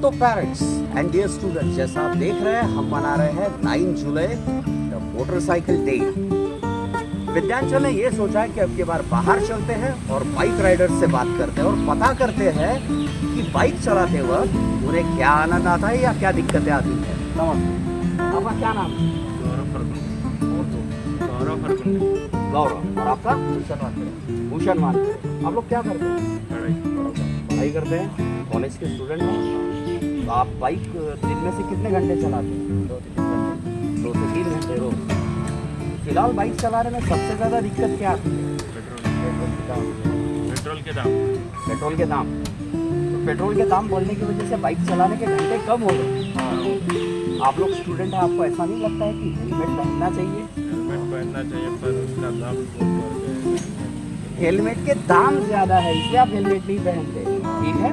तो parents and dear students, जैसा आप देख रहे हैं हम मना रहे हैं 9 जुलाई द मोटरसाइकिल डे। विद्यांचल ने ये सोचा है कि अब की बार बाहर चलते हैं और बाइक राइडर्स से बात करते हैं और पता करते हैं कि बाइक चलाते वक्त उन्हें क्या आनंद आता है या क्या दिक्कतें आती हैं। नमस्ते, आपका क्या नाम है? गौरव। और आपका? भूषण मानकर। आप लोग क्या करते हैं? पढ़ाई करते हैं, कॉलेज के स्टूडेंट हैं। तो आप बाइक दिन में से कितने घंटे चलाते हैं? 2 से 3 घंटे रोज। फिलहाल बाइक चलाने में सबसे ज़्यादा दिक्कत क्या आती है? पेट्रोल के दाम। तो पेट्रोल के दाम बढ़ने की वजह से बाइक चलाने के घंटे कम हो गए। आप लोग स्टूडेंट हैं, आपको ऐसा नहीं लगता है कि हेलमेट पहनना चाहिए? हेलमेट पहनना चाहिए, पर उसका दाम बहुत बढ़ गया है। हेलमेट के दाम ज़्यादा है इसलिए आप हेलमेट नहीं पहनते। ठीक है,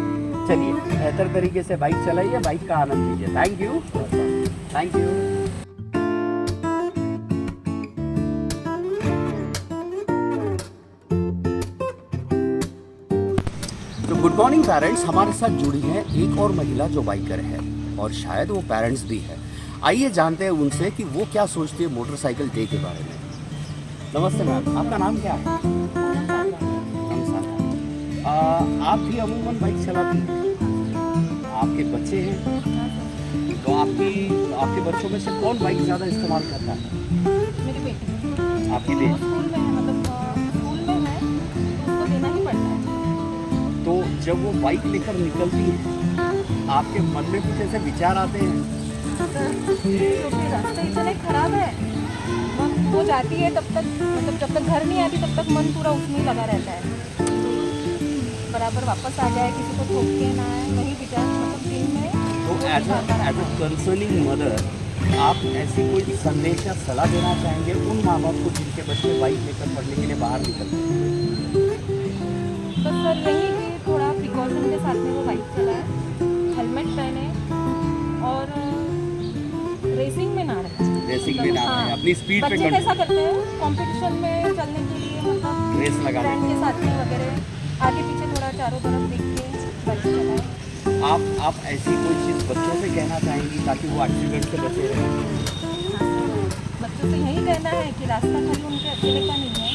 चलिए बेहतर तरीके से बाइक चलाइए, बाइक का आनंद लीजिए। Thank you, thank you. तो गुड मॉर्निंग पेरेंट्स, हमारे साथ जुड़ी है एक और महिला जो बाइकर है और शायद वो पेरेंट्स भी है। आइए जानते हैं उनसे कि वो क्या सोचती है मोटरसाइकिल डे के बारे में। नमस्ते मैम, आपका नाम क्या है? आप भी अमूमन बाइक चलाती हैं? आपके बच्चे हैं तो आपके बच्चों में से कौन बाइक ज़्यादा इस्तेमाल करता है? मेरी बेटी। आपकी वो बेटी। स्कूल में है, मतलब स्कूल में है तो उसको देना ही पड़ता है। तो जब वो बाइक लेकर निकलती है आपके मन में कुछ ऐसे विचार आते हैं? क्योंकि रास्ते इतने खराब है, वो जाती है तब तक, मतलब जब तक घर नहीं आती तब तक मन पूरा उसमें ही लगा रहता है। बराबर वापस आ जाए, किसी को ठोक के ना आए, वही विचार मतलब दिन में। तो एज अ कंसर्निंग मदर आप ऐसी कोई संदेश या सलाह देना चाहेंगे उन माँ बाप को जिनके बच्चे बाइक लेकर पढ़ने के लिए बाहर निकलते हैं? तो सर यही कि थोड़ा प्रिकॉशन के साथ में वो बाइक चलाए, हेलमेट पहने और रेसिंग में ना रहे। रेसिंग में ना रहे, अपनी स्पीड पे बच्चे कैसा करते हैं कंपटीशन में चलने के लिए, मतलब रेस लगा फ्रेंड के साथ में वगैरह आगे पीछे थोड़ा चारों तरफ देख के बाइक चलाए। आप ऐसी कोई चीज़ बच्चों से कहना चाहेंगी ताकि वो एक्सीडेंट से बचे रहें? बच्चों से यही कहना है कि रास्ता खाली उनके अकेले का नहीं है,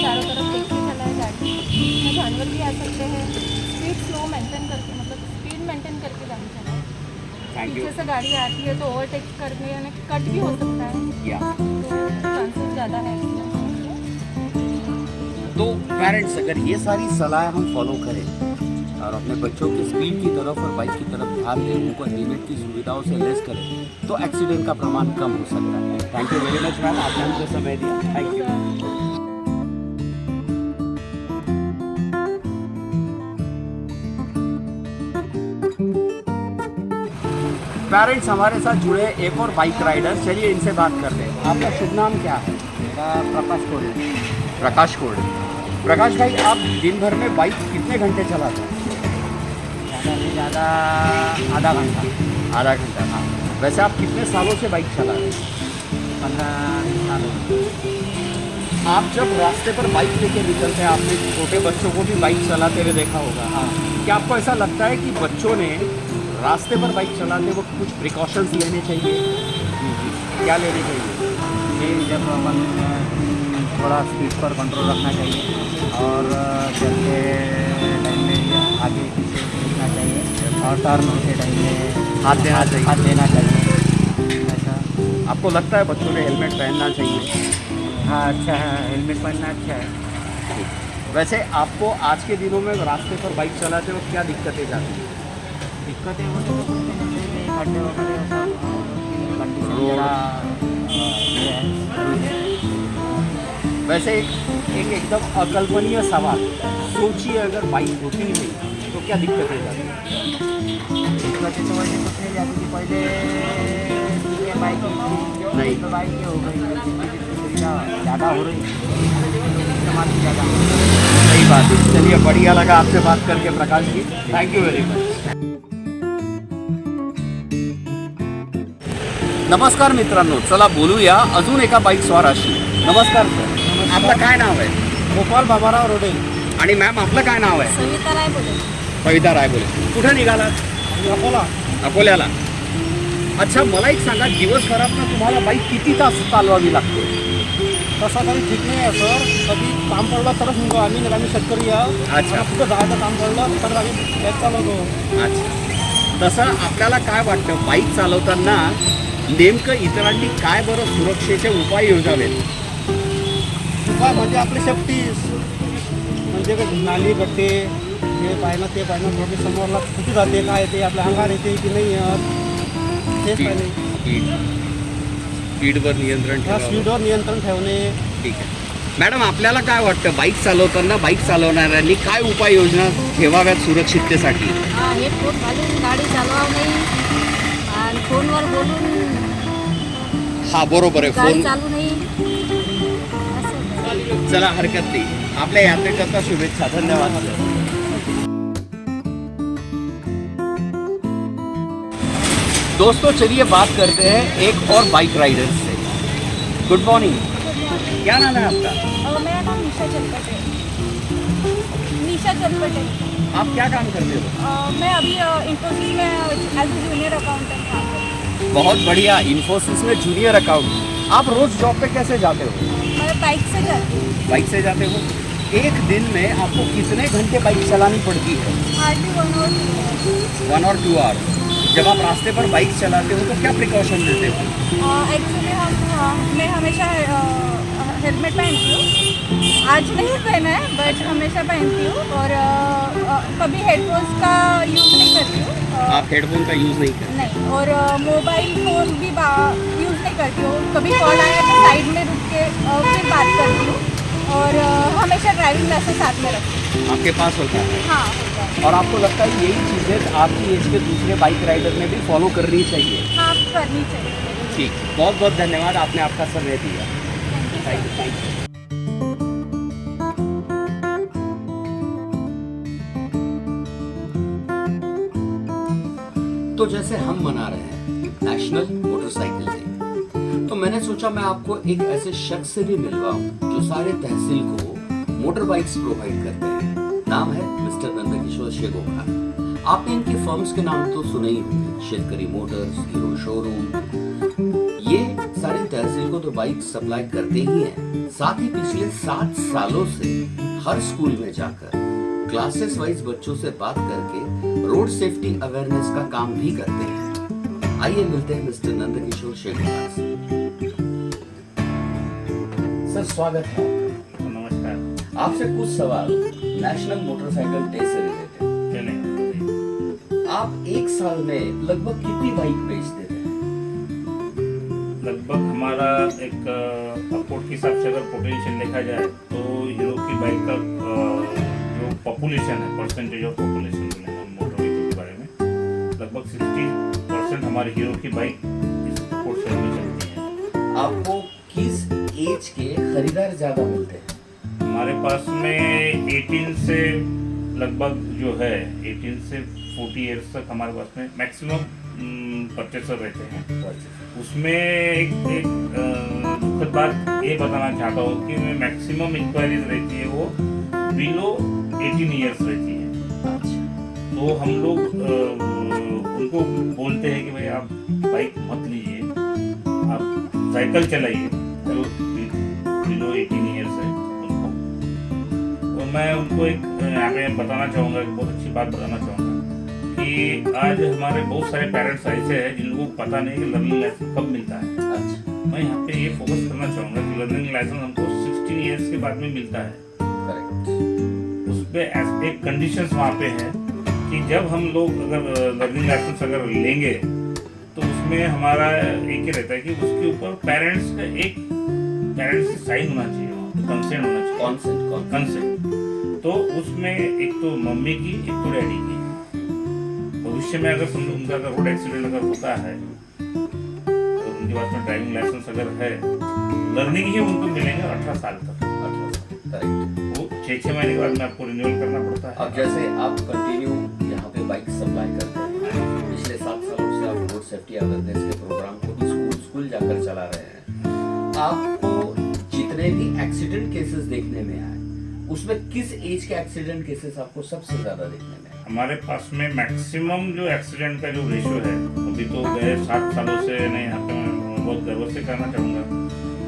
चारों तरफ देख के चलाए गाड़ी। इसमें जानवर भी आ सकते हैं, स्पीड स्लो मेंटेन करके, मतलब स्पीड मेंटेन करके गाड़ी चलाए। Thank you. पीछे से गाड़ी आती है तो ओवरटेक करने यानी कट भी हो सकता है, या तो चांसेस ज़्यादा है एक्सीडेंट होने के। तो पेरेंट्स अगर ये सारी सलाह हम फॉलो करें और अपने बच्चों की स्पीड की तरफ और बाइक की तरफ ध्यान दें, उनको हेलमेट की सुविधाओं से लेस करें तो एक्सीडेंट का प्रमाण कम हो सकता है। Thank you very much ma'am, आपने हमको समय दिया। Thank you. पेरेंट्स हमारे साथ जुड़े एक और बाइक राइडर, चलिए इनसे बात करते हैं। आपका शुभ नाम क्या है? मेरा प्रकाश कोड़े। प्रकाश कोड़े। प्रकाश भाई, आप दिन भर में बाइक कितने घंटे चलाते हैं? ज़्यादा से ज़्यादा आधा घंटा। आधा घंटा। हाँ, वैसे आप कितने सालों से बाइक चला रहे हैं? 15 साल हो गए। आप जब रास्ते पर बाइक लेके निकलते हैं, आपने छोटे बच्चों को भी बाइक चलाते हुए देखा होगा। हाँ, क्या आपको ऐसा लगता है कि बच्चों ने रास्ते पर बाइक चलाते वक्त कुछ प्रिकॉशंस लेने चाहिए? क्या लेने चाहिए? ये जब अपन थोड़ा स्पीड पर कंट्रोल रखना चाहिए और चलते टाइम में आगे पीछे देखना चाहिए और टर्न होते टाइम में हाथ देना चाहिए। हाथ देना चाहिए। ऐसा। आपको लगता है बच्चों ने हेलमेट पहनना चाहिए? हाँ, अच्छा है, हेलमेट पहनना अच्छा है। वैसे आपको आज के दिनों में रास्ते पर बाइक चलाते वक्त क्या दिक्कतें जाती हैं? दिक्कतें होने तो कुछ नहीं, जैसे खड्डे वगैरह सब कंडीशन रोड। जरा ये है। वैसे एक एकदम अकल्पनीय सवाल, सोचिए अगर बाइक होती ही नहीं तो क्या दिक्कतें जाती हैं? दिक्कतें तो वैसे कुछ नहीं जाती थी पहले, ठीक है बाइक नहीं। तो बाइक ये हो गई, जिंदगी की सुविधा ज़्यादा हो रही, इस्तेमाल ज़्यादा हो रही। सही बात है। चलिए, बढ़िया लगा आपसे बात करके Prakash ji, thank you very much. नमस्कार मित्रांनो, चला बोलूया अजून एका बाईक स्वाराशी। नमस्कार सर, आपलं काय नाव आहे? गोपाल बाबाराव रोडे। आणि मॅम आपलं काय नाव आहे? सविता राय बोले. कविता रायबोले. कुठे निघालात? अकोला. अकोल्याला. अच्छा, मला एक सांगा, दिवसभरात ना तुम्हाला बाईक किती तास चालवावी लागते? तसं काही ठीक नाही आहे सर. कधी काम पडलं तरच निघू आम्ही, नाही आम्ही शेतकरी आहोत. अच्छा. कुठं जायचं काम पडलं तर आम्ही बॅग चालवतो. अच्छा, तसं आपल्याला काय वाटतं, बाईक चालवताना नेमकं इतरांनी काय बरं सुरक्षेचे उपाय योजावेत? उपाय म्हणजे आपली सेफ्टी, म्हणजे काय नाली गड्डे हे पाहिलं ते पाहिलं, थोडी समोरला कुठे जाते काय येते आपल्या अंगावर येते की नाही येत तेच पाहिजे. स्पीडवर नियंत्रण ठेवावं. स्पीडवर नियंत्रण ठेवणे. ठीक आहे मॅडम, आपल्याला काय वाटतं, बाईक चालवताना बाईक चालवणाऱ्यांनी काय उपाययोजना ठेवाव्यात सुरक्षिततेसाठी? हेडफोन घालून गाडी चालवावं नाही आणि फोनवर बोलून हा बरोबर आहे, गाडी फोन. चालू नाही. असं चला, हरकत नाही. आपल्या यात्रेकरता शुभेच्छा. धन्यवाद. दोस्तों, चलिए बात करते हैं एक और बाइक राइडर से. Good morning. क्या नाम है आपका? मेरा नाम निशा चलपट है. निशा चलपट है. आप क्या काम करते हो? मैं अभी इंफोसिस में एज ए जूनियर अकाउंटेंट काम करती हूँ. बहुत बढ़िया. इन्फोसिस में जूनियर अकाउंट. आप रोज जॉब पे कैसे जाते हो? मैं बाइक से जाती हूँ. बाइक से जाते हो. एक दिन में आपको कितने घंटे बाइक चलानी पड़ती है? हार्डली 1 और 2 1 और 2 आवर्स. जब आप रास्ते पर बाइक चलाते हो तो क्या प्रिकॉशन लेते हो? एक्चुअली मैं हमेशा हेलमेट पहनती हूँ. आज नहीं पहना है बट हमेशा पहनती हूँ. और कभी हेडफोन्स का यूज़ नहीं करती हूँ. आप हेडफोन का यूज़ नहीं करते? नहीं. और मोबाइल फ़ोन भी यूज़ नहीं करती हूँ. कभी कॉल आया तो साइड में रुक के फिर बात करती हूँ. और हमेशा ड्राइविंग लाइसेंस साथ में रखती हूँ. आपके पास होता है? हाँ, होता है. और आपको लगता है यही चीज़ें आपकी एज के दूसरे बाइक राइडर ने भी फॉलो करनी चाहिए? हाँ, करनी चाहिए. ठीक, बहुत बहुत धन्यवाद, आपने आपका समय दिया. Thank you. Thank you. तो जैसे हम मना रहे हैं नेशनल मोटरसाइकिल डे, तो मैंने सोचा मैं आपको एक ऐसे शख्स से भी मिलवाऊं जो सारे तहसील को मोटर बाइक्स प्रोवाइड करते हैं. नाम है मिस्टर नंदकिशोर शेगोकार. आपने इनके फर्म्स के नाम तो सुने ही होंगे, शेतकरी मोटर्स, हीरो शोरूम. ये सारी तहसील को तो बाइक सप्लाई करते ही हैं, साथ ही पिछले 7 सालों से हर स्कूल में जाकर क्लासेस वाइज बच्चों से बात करके रोड सेफ्टी अवेयरनेस का काम भी करते हैं. आइए मिलते हैं मिस्टर नंदकिशोर शेगोकार से. सर, स्वागत है. नमस्कार. आपसे कुछ सवाल नेशनल मोटरसाइकिल डे से रिलेटेड. चलें. आप एक साल में लगभग कितनी बाइक बेचते थे? लगभग हमारा एक अपवर्ड के हिसाब से अगर पोटेंशियल देखा जाए तो हीरो की बाइक का जो पॉपुलेशन है, percentage of population motor vehicle के बारे में, लगभग 60% हमारे हीरो की बाइक इस अपवर्ड शेयर में चलती है. आपको किस एज के खरीदार ज्यादा मिलते हैं? हमारे पास में 18 से लगभग जो है 18 से 40 ईयर्स तक हमारे पास में मैक्सिमम परचेसर रहते हैं. उसमें एक दुखद बात ये बताना चाहता हूँ कि मैक्सिमम इंक्वायरीज रहती है वो बिलो 18 ईयर्स रहती है. तो हम लोग उनको बोलते हैं कि भाई आप बाइक मत लीजिए, आप साइकिल चलाइए जो बिलो 18 ईयर्स है उनको. तो मैं उनको एक यहाँ पे बताना चाहूँगा, बहुत अच्छी बात बताना चाहूँगा कि आज हमारे बहुत सारे पेरेंट्स ऐसे हैं जिन लोगों को पता नहीं कि लर्निंग लाइसेंस कब मिलता है. अच्छा. मैं यहाँ पे ये फोकस करना चाहूँगा कि लर्निंग लाइसेंस हमको 16 ईयर्स के बाद में मिलता है. करेक्ट. उस पर एक कंडीशंस वहाँ पे है कि जब हम लोग अगर लर्निंग लाइसेंस अगर लेंगे तो उसमें हमारा एक ही रहता है कि उसके ऊपर पेरेंट्स से साइन होना चाहिए, कंसेंट होना चाहिए. कंसेंट. तो उसमें एक तो मम्मी की, एक तो डैडी की. भविष्य में अगर समझो उनका अगर रोड एक्सीडेंट अगर होता है तो उनके पास में ड्राइविंग लाइसेंस अगर है, लर्निंग ही उनको मिलेंगे 18 साल तक. करेक्ट. वो 6 महीने के बाद में आपको रिन्यूअल करना पड़ता है. अब जैसे आप कंटिन्यू यहाँ पे बाइक सप्लाई करते हैं, पिछले 7 सालों से आप रोड सेफ्टी अवेयरनेस के प्रोग्राम को भी स्कूल जाकर चला रहे हैं. आपको जितने भी एक्सीडेंट केसेस देखने में आए उसमें किस एज के एक्सीडेंट केसेस आपको सबसे ज्यादा देखने में आए? हमारे पास में मैक्सिमम जो एक्सीडेंट का जो रेशियो है, अभी तो गए 7 सालों से नहीं, यहाँ पे मैं बहुत गर्व से कहना चाहूँगा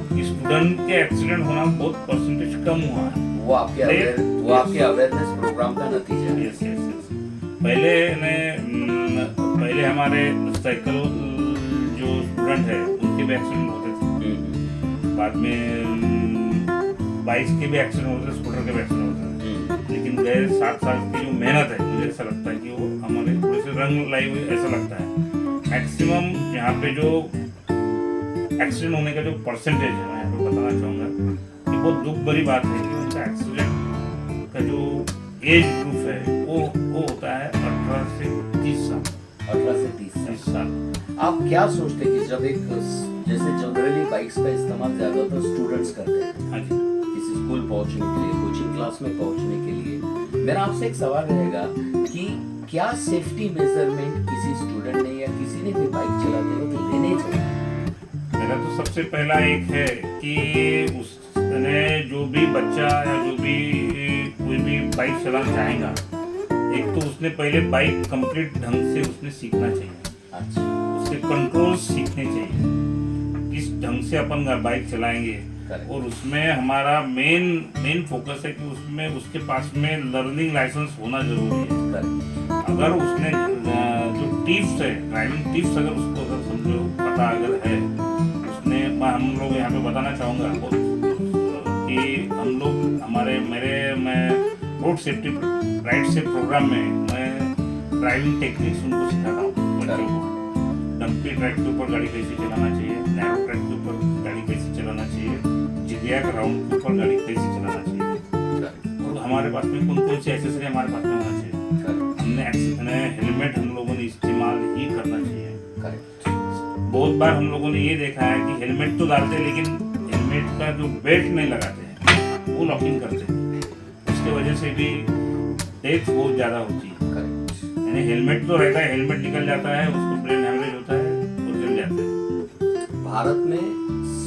कि स्टूडेंट के एक्सीडेंट होना बहुत परसेंटेज कम हुआ है। वो आपके अवेयरनेस प्रोग्राम का नतीजा है। Yes yes yes. पहले हमारे साइकिल जो स्टूडेंट है उनके भी एक्सीडेंट होते थे, बाद में बाइक्स के भी एक्सीडेंट होते थे, स्कूटर के भी एक्सीडेंट होते थे। लेकिन गए 7 साल की जो मेहनत है, मुझे ऐसा लगता है कि वो हमारे थोड़े से रंग लाई हुई ऐसा लगता है। मैक्सिमम यहाँ पे जो एक्सीडेंट होने का जो परसेंटेज है, मैं यहाँ पे बताना चाहूँगा कि बहुत दुख भरी बात है कि उनका एक्सीडेंट का जो एज ग्रुप है वो होता है 18 से 30 साल। 18 से 30 साल। आप क्या सोचते हैं कि जब एक जैसे जनरली बाइक्स का इस्तेमाल ज्यादातर स्टूडेंट्स करते हैं, हाँ जी, किसी स्कूल पहुंचने के लिए, कोचिंग क्लास में पहुंचने के लिए, मेरा आपसे एक सवाल रहेगा कि क्या सेफ्टी मेजरमेंट किसी स्टूडेंट ने या किसी ने भी बाइक चलाते वक्त लेने चाहिए? मेरा तो सबसे पहला एक है कि उसने जो भी बच्चा या जो भी कोई भी बाइक चलाना चाहेगा, एक तो उसने पहले बाइक कंप्लीट ढंग से उसने सीखना चाहिए। अच्छा, उसके कंट्रोल सीखने चाहिए, किस ढंग से अपन बाइक चलाएंगे। Correct. और उसमें हमारा मेन फोकस है कि उसमें उसके पास में लर्निंग लाइसेंस होना जरूरी है। करेक्ट। अगर उसने जो टिप्स है, ड्राइविंग टिप्स अगर उसको अगर समझो पता अगर है, उसने हम लोग यहाँ पे बताना चाहूँगा कि हम लोग मैं रोड सेफ्टी राइट से प्रोग्राम में मैं ड्राइविंग टेक्निक्स उनको सिखाता हूँ बच्चों को। डंपी ट्रैक के ऊपर गाड़ी कैसे चलाना चाहिए, नैरो ट्रैक के ऊपर गाड़ी कैसे चलाना चाहिए, जिगिया ग्राउंड के ऊपर गाड़ी कैसे चलाना चाहिए, और हमारे पास में कौन कौन सी एक्सेसरी हमारे पास में होना चाहिए। हमने हेलमेट हम लोगों ने इस्तेमाल ही करना चाहिए। बहुत बार हम लोगों ने ये देखा है कि हेलमेट तो डालते हैं लेकिन हेलमेट का जो बेल्ट नहीं लगाते हैं, वो लॉकिंग करते हैं, उसके वजह से भी डेथ बहुत ज़्यादा होती है। यानी हेलमेट तो रहता है, हेलमेट निकल जाता है, उसको ब्रेन हैमरेज होता है और जल जाते हैं। भारत में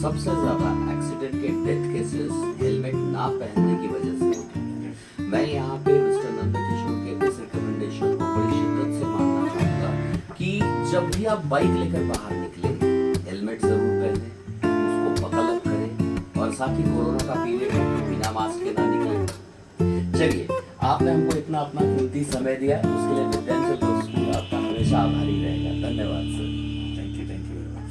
सबसे ज्यादा एक्सीडेंट के डेथ केसेस हेलमेट ना पहनने की वजह से होते हैं। मैं यहाँ पे मिस्टर नंदकिशोर के इस रिकमेंडेशन को बड़ी शिद्दत से मानना चाहूँगा कि जब भी आप बाइक लेकर बाहर निकले, हेलमेट जरूर पहने, उसको बकल अप करें, और साथ ही कोरोना का पीरियड है, बिना मास्क के ना निकले। चलिए, आपने हमको इतना अपना कीमती समय दिया, उसके लिए विद्यांचल स्कूल आपका हमेशा आभारी रहेगा। धन्यवाद sir. Thank you very much.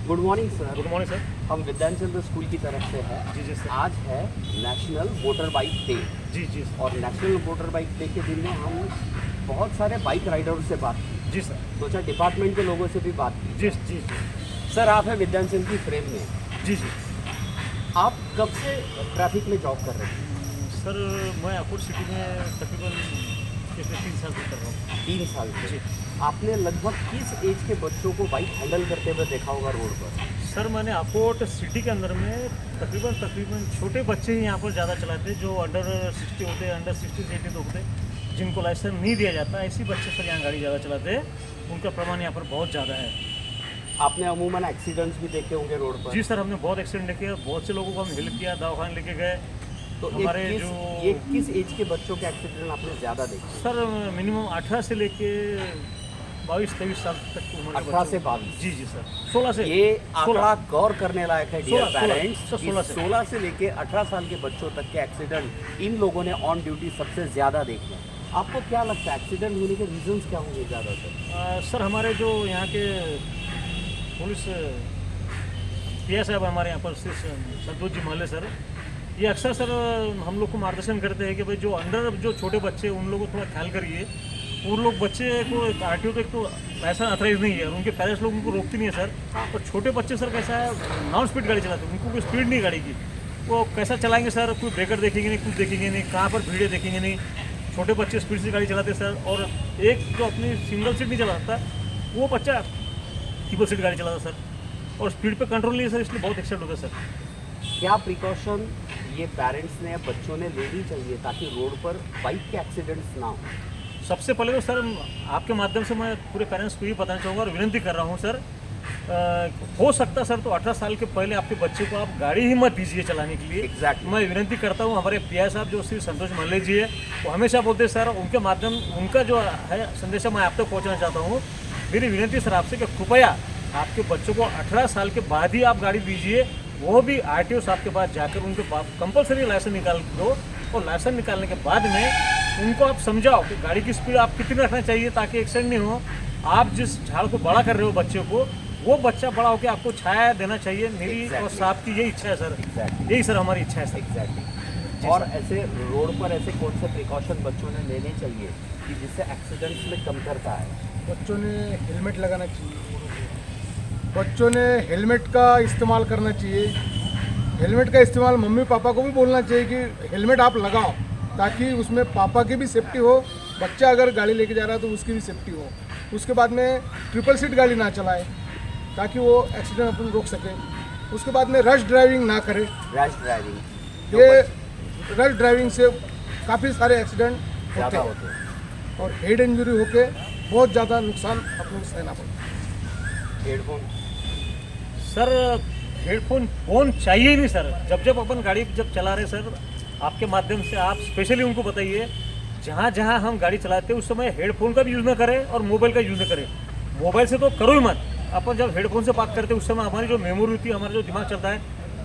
Good morning sir. Good morning sir. हम विद्यांचल स्कूल की तरफ से है। जी जी सर। आज है नेशनल मोटर बाइक डे, जी जी और नेशनल मोटर बाइक डे के दिन में हम बहुत सारे बाइक राइडर्स से बात की, जी सर। सोचा डिपार्टमेंट के लोगों से भी बात की। जी जी सर, आप है विद्यांचल की फ्रेम में, जी जी आप कब से ट्रैफिक में जॉब कर रहे हैं? सर, मैं अकोट सिटी में तकरीबन पिछले 3 साल से कर रहा हूँ। 3 साल से। जी। आपने लगभग किस एज के बच्चों को बाइक हैंडल करते हुए देखा होगा रोड पर? सर, मैंने अकोट सिटी के अंदर में तकरीबन छोटे बच्चे ही यहाँ पर ज़्यादा चलाते हैं, जो अंडर 60 होते हैं, अंडर 60 से 80 होते हैं, जिनको लाइसेंस नहीं दिया जाता, ऐसे बच्चे सर यहाँ गाड़ी ज़्यादा चलाते हैं। उनका प्रमाण यहाँ पर बहुत ज़्यादा है। आपने अमूमन एक्सीडेंट्स भी देखे होंगे रोड पर? जी सर, हमने बहुत एक्सीडेंट देखे, बहुत से लोगों को हम हेल्प किया, दवाखाने लेके गए। तो हमारे ये किस एज के बच्चों के एक्सीडेंट आपने ज़्यादा देखे? सर, मिनिमम 18 से लेके 22-23 साल तक की उम्र के 18 से बच्चों। 22? जी जी सर। 16 से ये आंकड़ा गौर करने लायक है डियर 16 पेरेंट्स। 16 से लेके 18 साल के बच्चों तक के एक्सीडेंट इन लोगों ने ऑन ड्यूटी सबसे ज़्यादा देखे हैं। आपको क्या लगता है एक्सीडेंट होने के रीजंस क्या होंगे ज़्यादातर? सर, हमारे जो यहाँ के पुलिस पीएस साहब हमारे यहाँ पर सद्दूत जी महले सर, ये अक्सर सर हम लोग को मार्गदर्शन करते हैं कि भाई जो अंडर जो छोटे बच्चे हैं उन लोगों को थोड़ा ख्याल करिए। उन लोग बच्चे को आरटीओ तो एक तो ऐसा अथराइज नहीं है, और उनके पेरेंट्स लोग उनको रोकते नहीं है सर। और छोटे बच्चे सर कैसा है, नॉन स्पीड गाड़ी चलाते हैं, उनको कोई स्पीड नहीं गाड़ी की, वो कैसा चलाएंगे सर, कोई ब्रेकर देखेंगे नहीं, कुछ देखेंगे नहीं, कहाँ पर भीड़े देखेंगे नहीं। छोटे बच्चे स्पीड से गाड़ी चलाते हैं सर। और एक जो अपनी सिंगल सीट नहीं चलाता, वो बच्चा ट्रिपल सीट गाड़ी चलाता सर, और स्पीड पे कंट्रोल नहीं है सर, इसलिए बहुत एक्सीडेंट होता है सर। क्या प्रिकॉशन ये पेरेंट्स ने, बच्चों ने लेनी चाहिए ताकि रोड पर बाइक के एक्सीडेंट्स ना हो? सबसे पहले तो सर आपके माध्यम से मैं पूरे पेरेंट्स को ये बताना चाहूँगा और विनती कर रहा हूँ सर हो सकता सर तो 18 साल के पहले आपके बच्चे को आप गाड़ी ही मत दीजिए चलाने के लिए। Exactly. मैं विनती करता हूँ हमारे पीआई साहब जो श्री संतोष मल्ले जी है, वो हमेशा बोलते हैं सर उनके माध्यम उनका जो है संदेशा मैं आप तक पहुँचाना चाहता हूँ। मेरी विनती सर आपसे कि कृपया आपके बच्चों को 18 साल के बाद ही आप गाड़ी दीजिए, वो भी आरटीओ साहब के पास जाकर उनके कंपलसरी लाइसेंस निकाल दो, और लाइसेंस निकालने के बाद में उनको आप समझाओ कि गाड़ी की स्पीड आप कितनी रखना चाहिए ताकि एक्सीडेंट नहीं हो। आप जिस झाड़ को बड़ा कर रहे हो बच्चे को, वो बच्चा बड़ा होकर आपको छाया देना चाहिए। मेरी और साहब की यही इच्छा है सर। यही सर हमारी इच्छा है सर। एग्जैक्टली। और ऐसे रोड पर ऐसे कौन से प्रिकॉशन बच्चों ने लेने चाहिए कि जिससे एक्सीडेंट्स में कम करता है? बच्चों ने हेलमेट लगाना चाहिए, बच्चों ने हेलमेट का इस्तेमाल करना चाहिए। हेलमेट का इस्तेमाल मम्मी पापा को भी बोलना चाहिए कि हेलमेट आप लगाओ, ताकि उसमें पापा की भी सेफ्टी हो, बच्चा अगर गाड़ी लेके जा रहा है तो उसकी भी सेफ्टी हो। उसके बाद में ट्रिपल सीट गाड़ी ना चलाए ताकि वो एक्सीडेंट अपन रोक सके। उसके बाद में रश ड्राइविंग ना करे। रैश ड्राइविंग, ये रश ड्राइविंग से काफ़ी सारे एक्सीडेंट ज़्यादा होते होते हैं। हैं और हेड इंजरी होके बहुत ज़्यादा नुकसान अपने को सहना पड़ता है। हेडफोन सर हेडफोन फोन चाहिए ही नहीं सर। जब अपन गाड़ी जब चला रहे सर, आपके माध्यम से आप स्पेशली उनको बताइए जहाँ जहाँ हम गाड़ी चलाते हैं उस समय हेडफोन का भी यूज़ ना करें और मोबाइल का यूज़ ना करें। मोबाइल से तो करो ही मत। अपन जब हेडफोन से बात करते हैं उस समय हमारी जो मेमोरी होती है, हमारा जो दिमाग चलता है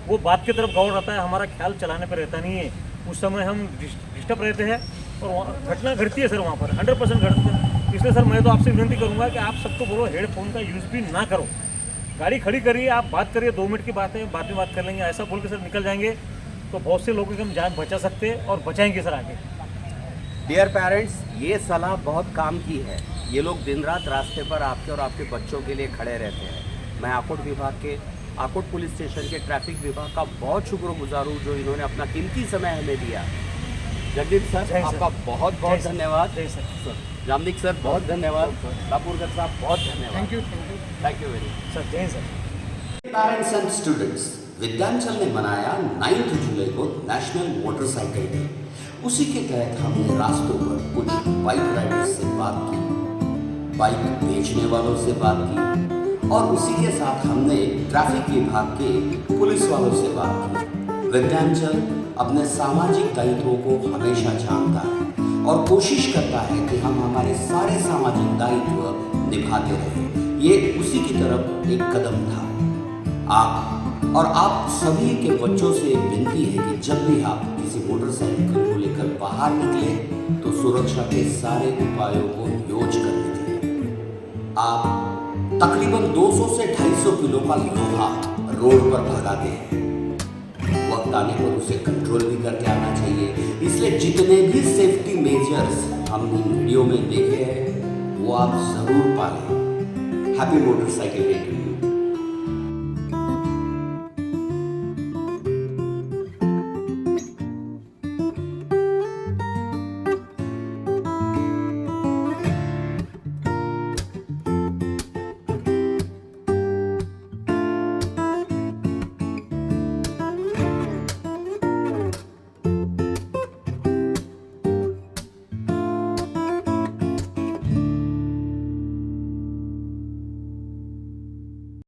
वो बात की तरफ गौर रहता है, हमारा ख्याल चलाने पर रहता नहीं है। उस समय हम डिस्टर्ब रहते हैं और वहाँ घटना घटती है सर, वहाँ पर 100% घटती है। इसलिए सर मैं तो आपसे विनती करूँगा कि आप सबको बोलो हेडफोन का यूज़ भी ना करो। गाड़ी खड़ी करिए, आप बात करिए, 2 मिनट की बात है, बाद में बात कर लेंगे, ऐसा बोल के सर निकल जाएंगे तो बहुत से लोगों की हम जान बचा सकते हैं और बचाएंगे सर आगे। डियर पेरेंट्स, ये सलाह बहुत काम की है। ये लोग दिन रात रास्ते पर आपके और आपके बच्चों के लिए खड़े रहते हैं। मैं आकोट विभाग के, आकोट पुलिस स्टेशन के ट्रैफिक विभाग का बहुत शुक्रगुजार हूँ जो इन्होंने अपना कीमती समय हमें दिया। जगदीप सर, जय सर। आपका बहुत बहुत धन्यवाद। जय सर। जामनिक सर, बहुत धन्यवाद। कापूरकर साहब, बहुत धन्यवाद। Thank you. Thank you very much sir जय sir. Parents and students, Vidyanchal ने मनाया 9 जुलाई को नेशनल मोटरसाइकिल डे। उसी के तहत हमने रास्तों पर कुछ बाइक राइडर्स से बात की, बाइक बेचने वालों से बात की और उसी के साथ हमने ट्रैफिक विभाग के पुलिस वालों से बात की। विद्यांचल अपने सामाजिक दायित्वों को हमेशा जानता है और कोशिश करता है कि हम हमारे सारे सामाजिक दायित्व निभाते रहें। ये उसी की तरफ एक कदम था। आप सभी के बच्चों से एक विनती है कि जब भी आप किसी मोटरसाइकिल को लेकर बाहर निकले तो सुरक्षा के सारे उपायों को योज कर लीजिए। आप तकरीबन 200 से 250 किलो का लोहा रोड पर भगाते हैं, वक्त आने पर उसे कंट्रोल भी करके आना चाहिए। इसलिए जितने भी सेफ्टी मेजर्स हमने वीडियो में देखे हैं वो आप जरूर पालें। Happy motorcycle day to you.